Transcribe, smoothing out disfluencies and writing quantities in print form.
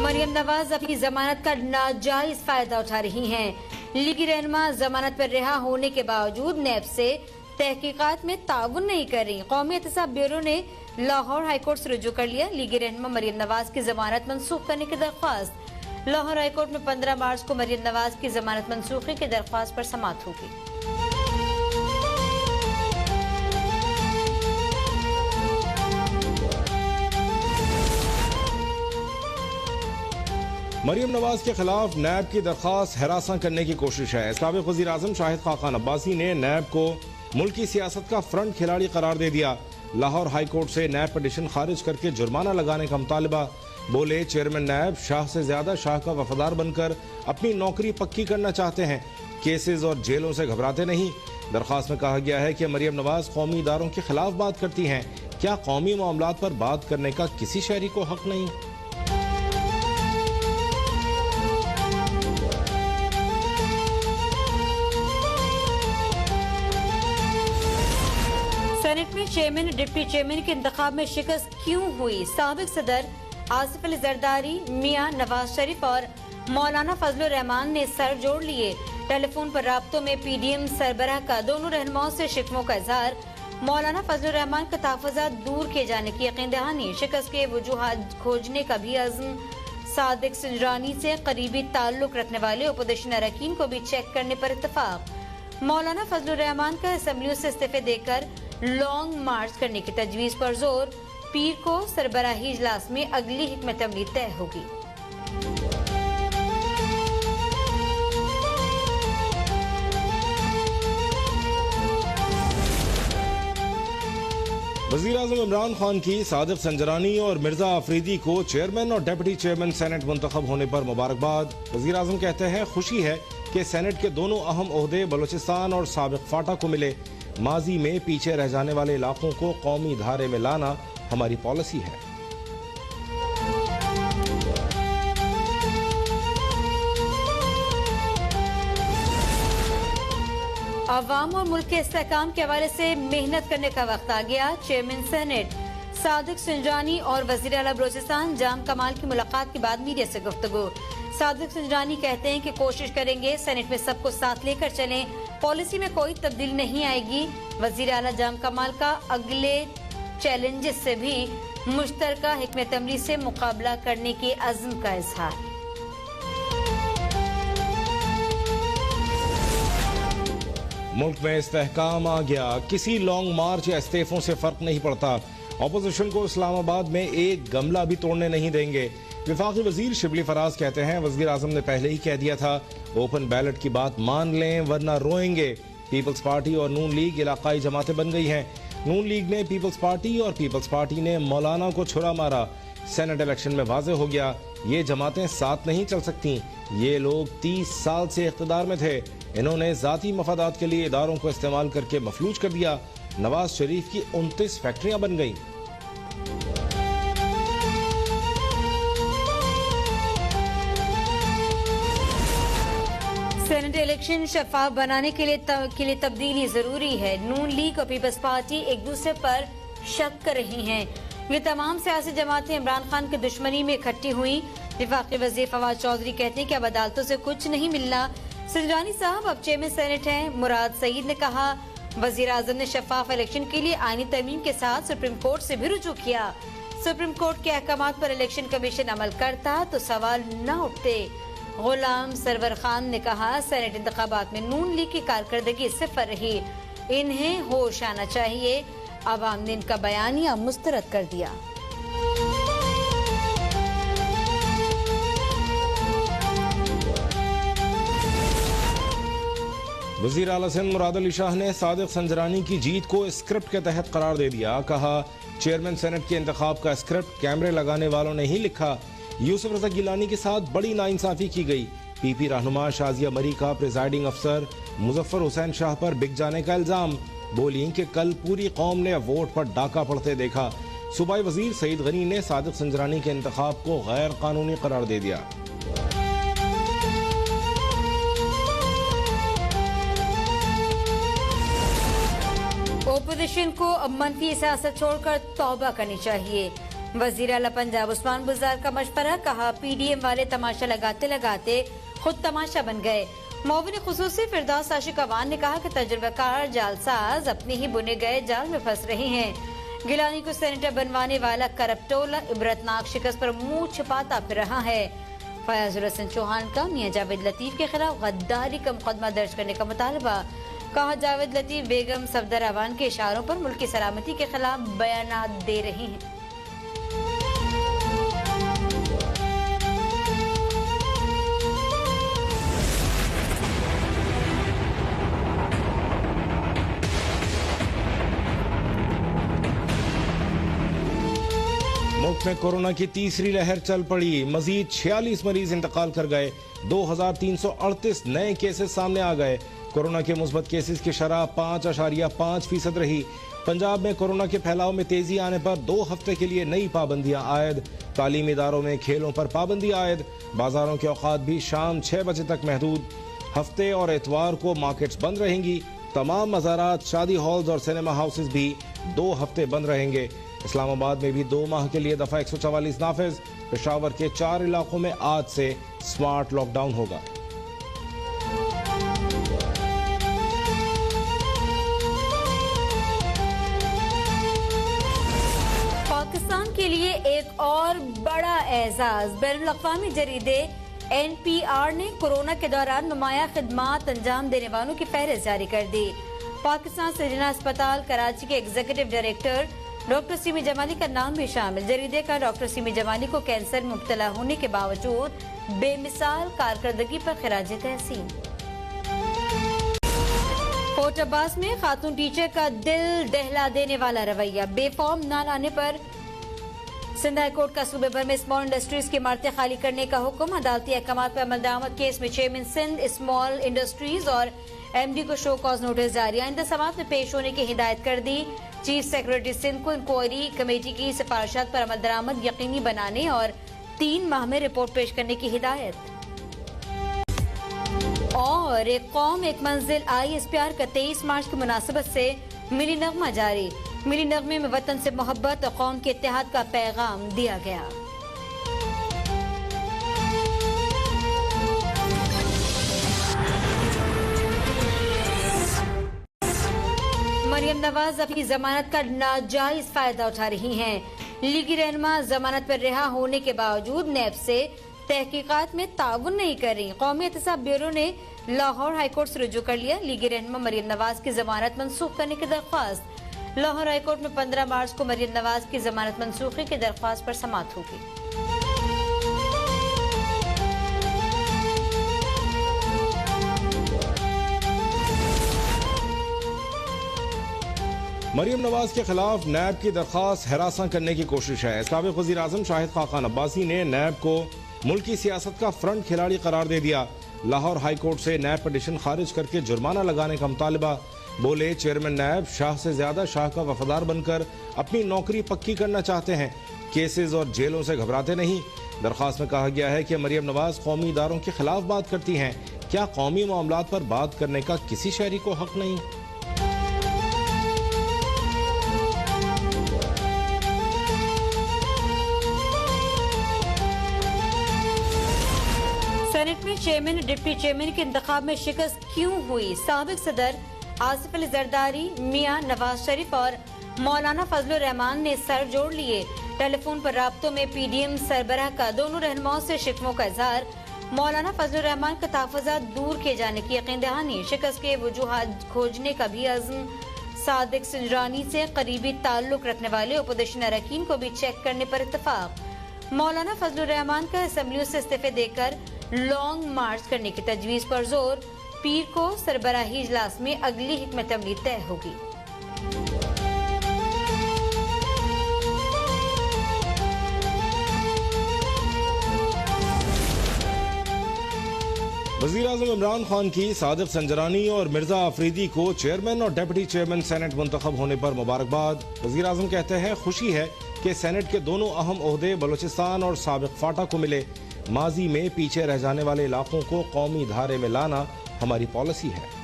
मरियम नवाज अपनी जमानत का नाजायज फायदा उठा रही हैं। लीगी रहनुमा जमानत पर रिहा होने के बावजूद नैब से तहकीकात में ताउन नहीं कर रही। कौमी एहतसाब ब्यूरो ने लाहौर हाईकोर्ट से रुजू कर लिया। लीगी रहनुमा मरियम नवाज की जमानत मनसूख करने की दरख्वास्त। लाहौर हाईकोर्ट में 15 मार्च को मरियम नवाज की जमानत मनसूखी की दरख्वास्त पर समाअत होगी। मरियम नवाज के खिलाफ नैब की दरख्वास्त हरासा करने की कोशिश है। साबिक वज़ीर आज़म शाहिद खाकान अब्बासी ने नैब को मुल्की सियासत का फ्रंट खिलाड़ी करार दे दिया। लाहौर हाईकोर्ट से नैब पिटीशन खारिज करके जुर्माना लगाने का मुतालबा। बोले चेयरमैन नैब शाह से ज्यादा शाह का वफादार बनकर अपनी नौकरी पक्की करना चाहते हैं, केसेस और जेलों से घबराते नहीं। दरख्वास्त में कहा गया है कि मरियम नवाज कौमी इदारों के खिलाफ बात करती हैं। क्या कौमी मामलात पर बात करने का किसी शहरी को हक नहीं? सेनेट में चेयरमैन और डिप्टी चेयरमैन के इंतखाब में शिकस्त क्यों हुई? साबिक सदर आसिफ अली जरदारी, मियां नवाज शरीफ और मौलाना फजलुर रहमान ने सर जोड़ लिए। टेलीफोन पर राब्तों में पीडीएम सरबराह का दोनों रहनुमाओं से शिकवों का इजहार। मौलाना फजलुर रहमान का तहफ़्फ़ुज़ात दूर किए जाने की यकीन दहानी। शिकस्त के वजूहात खोजने का भी अज़्म। सादिक संजरानी से करीबी ताल्लुक रखने वाले अपोजिशन अरकान को भी चेक करने पर इत्तफाक। मौलाना फजलुर रहमान का असम्बलियों से इस्तीफे देकर लॉन्ग मार्च करने की तजवीज पर जोर। पीर को सरबराही इजलास में अगली हिकमत अमली तय होगी। वज़ीर आज़म इमरान खान की सादिक संजरानी और मिर्जा अफरीदी को चेयरमैन और डिप्टी चेयरमैन सेनेट मुंतखब होने पर मुबारकबाद। वज़ीर आज़म कहते हैं खुशी है कि सेनेट के दोनों अहम ओहदे बलूचिस्तान और साबिक फाटा को मिले। माजी में पीछे रह जाने वाले इलाकों को कौमी धारे में लाना हमारी पॉलिसी है। अवाम और मुल्क के इस्तेहकाम के हवाले से मेहनत करने का वक्त आ गया। चेयरमैन सेनेट सादिक संजरानी और वज़ीर आला बलूचिस्तान जाम कमाल की मुलाकात के बाद मीडिया से गुफ्तगू। सादिक संजरानी कहते हैं कि कोशिश करेंगे सेनेट में सबको साथ लेकर चलें, पॉलिसी में कोई तब्दीली नहीं आएगी। वज़ीर आला जाम कमाल का अगले चैलेंजेस से भी मुश्तरका हिकमत अमली से मुकाबला करने के अज़्म का इजहार। मुल्क में इस्तेहकाम आ गया, किसी लॉन्ग मार्च या इस्तीफों से फर्क नहीं पड़ता। अपोजिशन को इस्लामाबाद में एक गमला भी तोड़ने नहीं देंगे। विफाकी वजीर शिबली फराज कहते हैं वज़ीर आज़म ने पहले ही कह दिया था ओपन बैलेट की बात मान लें वरना रोएंगे। पीपल्स पार्टी और नून लीग इलाकाई जमातें बन गई हैं। नून लीग ने पीपल्स पार्टी और पीपल्स पार्टी ने मौलाना को छुरा मारा। सेनेट इलेक्शन में वाज़ेह हो गया ये जमातें साथ नहीं चल सकती। ये लोग 30 साल से इख्तिदार में थे। इन्होंने जाती मफादात के लिए इदारों को इस्तेमाल करके मफलूज कर दिया। नवाज शरीफ की 29 फैक्ट्रियां बन गई। सेनेट इलेक्शन शफाफ बनाने के लिए तब्दीली जरूरी है। नून लीग और पीपल्स पार्टी एक दूसरे पर शक कर रही हैं। ये तमाम सियासी जमातें इमरान खान की दुश्मनी में इकट्ठी हुई। वफाकी वज़ीर फवाद चौधरी कहते हैं कि अब अदालतों से कुछ नहीं मिलना। संजरानी साहब अब चेयरमैन सेनेट हैं। मुराद सईद ने कहा वज़ीर आज़म ने शफाफ इलेक्शन के लिए आईनी तरमीम के साथ सुप्रीम कोर्ट से भी रुजू किया। सुप्रीम कोर्ट के अहकामात पर इलेक्शन कमीशन अमल करता तो सवाल न उठते। गुलाम सरवर खान ने कहा सेनेट इंतखाबात में नून लीग की कारकर्दगी सिफर रही, इन्हें होश आना चाहिए। अवाम ने इनका बयानिया मुस्तरद कर दिया। वज़ीर आला सिंध मुराद अली शाह ने सादिक संजरानी की जीत को स्क्रिप्ट के तहत करार दे दिया। कहा चेयरमैन सेनेट के इंतखाब का स्क्रिप्ट कैमरे लगाने वालों ने ही लिखा। यूसुफ रज़ा गिलानी के साथ बड़ी नाइंसाफी की गई। पीपी रहनुमा शाजिया मरी का प्रिजाइडिंग अफसर मुजफ्फर हुसैन शाह पर बिक जाने का इल्जाम। बोली कि कल पूरी कौम ने वोट पर डाका पड़ते देखा। सूबाई वजीर सईद गनी ने सादिक संजरानी के इंतखाब को गैर कानूनी करार दे दिया। ओपोजिशन को अब मनफी सियासत छोड़कर तौबा करनी चाहिए। वजीर आला पंजाब उस्मान बुज़दार का मशवरा, कहा PDM वाले तमाशा लगाते लगाते खुद तमाशा बन गए। मोविन खुसूसी फिरदौस आशिक अवान ने कहा कि तजुर्बाकार जालसाज अपने ही बुने गए जाल में फंस रहे हैं। गिलानी को सेनेटर बनवाने वाला करप्टोला इबरतनाक शिकस्त पर मुंह छिपाता फिर रहा है। फयाजुल हसन चौहान का मियां जावेद लतीफ के खिलाफ गद्दारी का मुकदमा दर्ज करने का मुतालबा, कहा जावेद लतीफ बेगम सफदर अवान के इशारों पर मुल्क की सलामती के खिलाफ बयानात दे रहे हैं। मुल्क में कोरोना की तीसरी लहर चल पड़ी। मजीद 46 मरीज इंतकाल कर गए। 2338 नए केसेस सामने आ गए। कोरोना के मुस्बत केसेस की शरह 5.5% रही। पंजाब में कोरोना के फैलाव में तेजी आने पर 2 हफ्ते के लिए नई पाबंदियां आयद। तालीमी इदारों में खेलों पर पाबंदी आयद। बाजारों के औकात भी शाम 6 बजे तक महदूद। हफ्ते और एतवार को मार्केट्स बंद रहेंगी। तमाम मज़ारात, शादी हॉल्स और सिनेमा हाउसेस भी 2 हफ्ते बंद रहेंगे। इस्लामाबाद में भी 2 माह के लिए दफा 144 नाफिज। पेशावर के 4 इलाकों में आज से स्मार्ट लॉकडाउन होगा। पाकिस्तान के लिए एक और बड़ा एजाज, बैनुल-अक़वामी जरीदे NPR ने कोरोना के दौरान नुमाया खिदमात अंजाम देने वालों की फहरिस्त जारी कर दी। पाकिस्तान सजना अस्पताल कराची के executive director doctor semi Jamali का नाम भी शामिल। जरीदे का डॉक्टर सीमी जमाली को कैंसर में मुब्तला होने के बावजूद बेमिसाल कारकर्दगी पर खिराज तहसीन। कोट अब्बास में खातून टीचर का दिल दहला देने वाला रवैया, बेफॉर्म न लाने पर सिंध हाई कोर्ट का सूबे भर में स्मॉल इंडस्ट्रीज की इमारतें खाली करने का हुक्म। अदालती अहकामात पर अमल दरामद केस में चेयरमैन सिंध स्मॉल इंडस्ट्रीज और MD को शो कॉज नोटिस जारी, आइंदा समाअत में पेश होने की हिदायत कर दी। चीफ सेक्रेटरी सिंध को इंक्वायरी कमेटी की सिफारिशात पर अमल दरामद यकीनी बनाने और 3 माह में रिपोर्ट पेश करने की हिदायत। और एक कौम एक मंजिल ISPR का 23 मार्च की मुनासिबत से मिली नगमा जारी। मिली नगमे में वतन से मोहब्बत और कौम के इत्तेहाद का पैगाम दिया गया। मरियम नवाज अपनी जमानत का नाजायज फायदा उठा रही हैं। लीगी रहनुमा जमानत पर रिहा होने के बावजूद नैब से तहकीकात में ताउन नहीं कर रही। कौमी एहतसाब ब्यूरो ने लाहौर हाईकोर्ट से रुजू कर लिया। लीगी रहनुमा मरियम नवाज की जमानत मनसूख करने की दरख्वास्त। लाहौर हाईकोर्ट में 15 मार्च को मरियम नवाज की जमानत मनसूखी की दरख्वास्त पर समाअत होगी। मरियम नवाज के खिलाफ नैब की दरख्वास्त हिरासा करने की कोशिश है। साबिक वज़ीर आज़म शाहिद खाकान अब्बासी ने नैब को मुल्की सियासत का फ्रंट खिलाड़ी करार दे दिया। लाहौर हाई कोर्ट से नैब पिटीशन खारिज करके जुर्माना लगाने का मुतालबा। बोले चेयरमैन नैब शाह से ज्यादा शाह का वफादार बनकर अपनी नौकरी पक्की करना चाहते हैं, केसेस और जेलों से घबराते नहीं। दरख्वास्त में कहा गया है कि मरियम नवाज कौमी इदारों के खिलाफ बात करती हैं। क्या कौमी मामलात पर बात करने का किसी शहरी को हक नहीं? सेनेट में चेयरमैन और डिप्टी चेयरमैन के इंतखाब में शिकस्त क्यों हुई? साबिक सदर आसिफ अली जरदारी, मियां नवाज शरीफ और मौलाना फजलुर रहमान ने सर जोड़ लिए। टेलीफोन पर राब्तों में PDM सरबराह का दोनों रहनुमाओं से शिकवों का इजहार। मौलाना फजलुर रहमान का तहफ़्फ़ुज़ात दूर किए जाने की यकीन दहानी। शिकस्त के वजूहात खोजने का भी अज़्म। सादिक सिंजरानी से करीबी ताल्लुक रखने वाले अपोजिशन अरकान को भी चेक करने पर इत्तफाक। मौलाना फजलुर रहमान का असम्बलियों से इस्तीफे देकर लॉन्ग मार्च करने की तजवीज़ पर जोर। पीर को सरबराही इजलास में अगली हिकमत अमली तय होगी। वज़ीर आज़म इमरान खान की सादिक संजरानी और मिर्जा अफरीदी को चेयरमैन और डिप्टी चेयरमैन सेनेट मुंतखब होने पर मुबारकबाद। वज़ीर आज़म कहते हैं खुशी है कि सेनेट के दोनों अहम ओहदे बलूचिस्तान और साबिक फाटा को मिले। माजी में पीछे रह जाने वाले इलाकों को कौमी धारे में लाना हमारी पॉलिसी है।